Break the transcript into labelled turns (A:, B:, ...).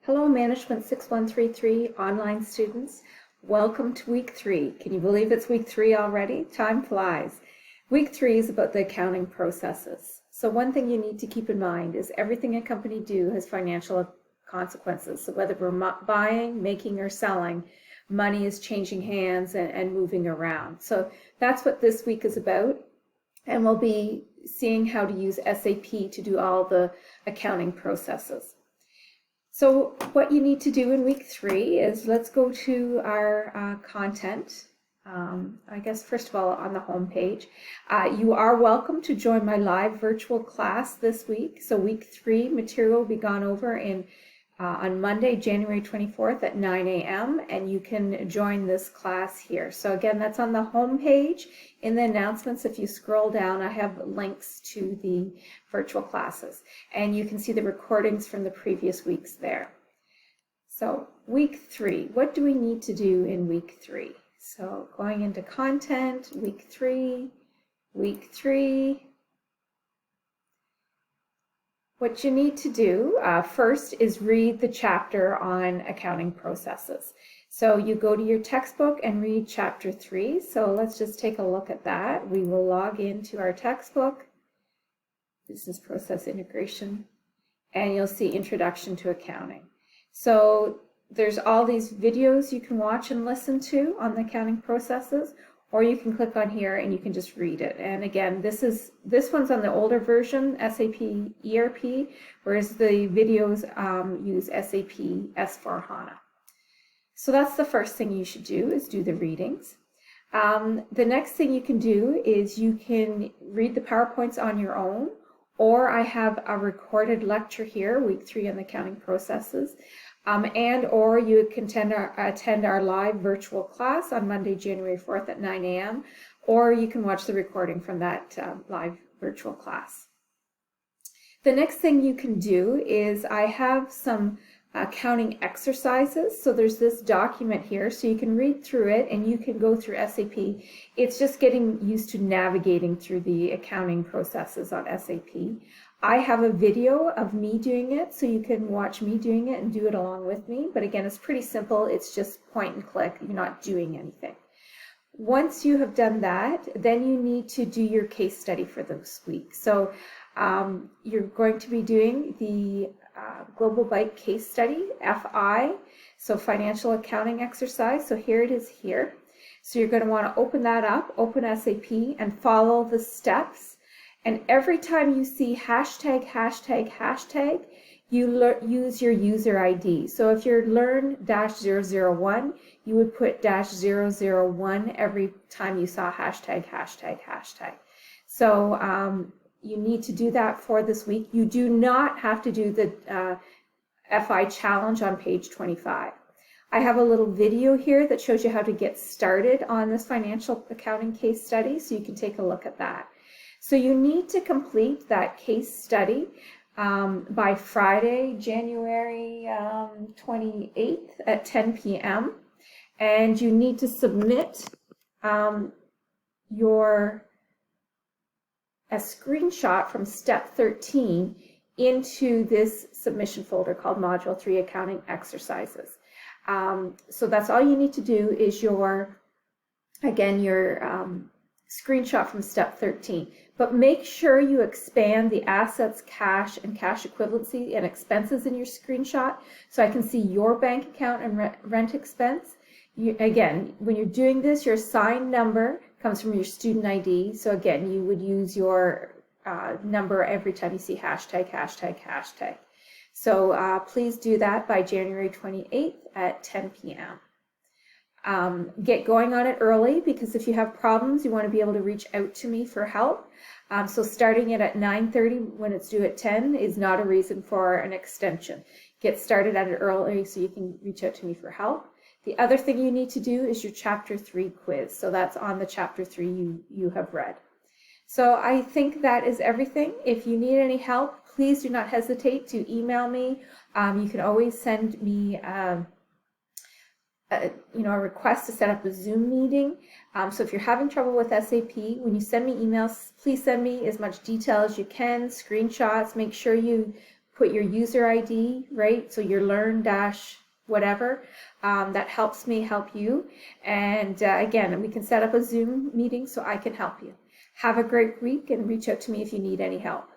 A: Hello, Management 6133 online students. Welcome to week 3. Can you believe it's week 3 already? Time flies. Week 3 is about the accounting processes. So one thing you need to keep in mind is everything a company do has financial consequences. So whether we're buying, making, or selling, money is changing hands and moving around. So that's what this week is about. And we'll be seeing how to use SAP to do all the accounting processes. So what you need to do in week 3 is let's go to our content. I guess first of all on the home page. You are welcome to join my live virtual class this week. So week 3 material will be gone over on Monday, January 24th at 9 a.m. and you can join this class here. So again, that's on the home page. In the announcements, if you scroll down, I have links to the virtual classes and you can see the recordings from the previous weeks there. So week 3, what do we need to do in week 3? So going into content, week 3, what you need to do first is read the chapter on accounting processes. So you go to your textbook and read chapter 3. So let's just take a look at that. We will log into our textbook, Business Process Integration, and you'll see Introduction to Accounting. So there's all these videos you can watch and listen to on the accounting processes, or you can click on here and you can just read it. And again, this one's on the older version, SAP ERP, whereas the videos use SAP S/4HANA. So that's the first thing you should do, is do the readings. The next thing you can do is you can read the PowerPoints on your own, or I have a recorded lecture here, week 3 on the accounting processes. Or you can attend our live virtual class on Monday, January 4th at 9 a.m. Or you can watch the recording from that live virtual class. The next thing you can do is I have some accounting exercises. So there's this document here, so you can read through it and you can go through SAP. It's just getting used to navigating through the accounting processes on SAP. I have a video of me doing it, so you can watch me doing it and do it along with me. But again, it's pretty simple. It's just point and click. You're not doing anything. Once you have done that, then you need to do your case study for this week. So you're going to be doing the Global Bike case study, FI, so financial accounting exercise. So here it is here. So you're going to want to open that up, open SAP, and follow the steps. And every time you see hashtag, hashtag, hashtag, you use your user ID. So if you're learn-001, you would put -001 every time you saw hashtag, hashtag, hashtag. So you need to do that for this week. You do not have to do the FI challenge on page 25. I have a little video here that shows you how to get started on this financial accounting case study, so you can take a look at that. So you need to complete that case study by Friday, January 28th at 10 p.m. And you need to submit a screenshot from step 13 into this submission folder called Module 3 Accounting Exercises. So that's all you need to do is your screenshot from step 13. But make sure you expand the assets, cash, and cash equivalency and expenses in your screenshot so I can see your bank account and rent expense. Again, when you're doing this, your assigned number comes from your student ID. So again, you would use your number every time you see hashtag, hashtag, hashtag. So please do that by January 28th at 10 p.m. Get going on it early, because if you have problems, you want to be able to reach out to me for help. So starting it at 9:30 when it's due at 10 is not a reason for an extension. Get started at it early so you can reach out to me for help. The other thing you need to do is your chapter 3 quiz. So that's on the chapter 3 you have read. So I think that is everything. If you need any help, please do not hesitate to email me. You can always send me a request to set up a Zoom meeting. So if you're having trouble with SAP, when you send me emails, please send me as much detail as you can, screenshots. Make sure you put your user ID, right? So your learn dash whatever. That helps me help you. And again, we can set up a Zoom meeting so I can help you. Have a great week and reach out to me if you need any help.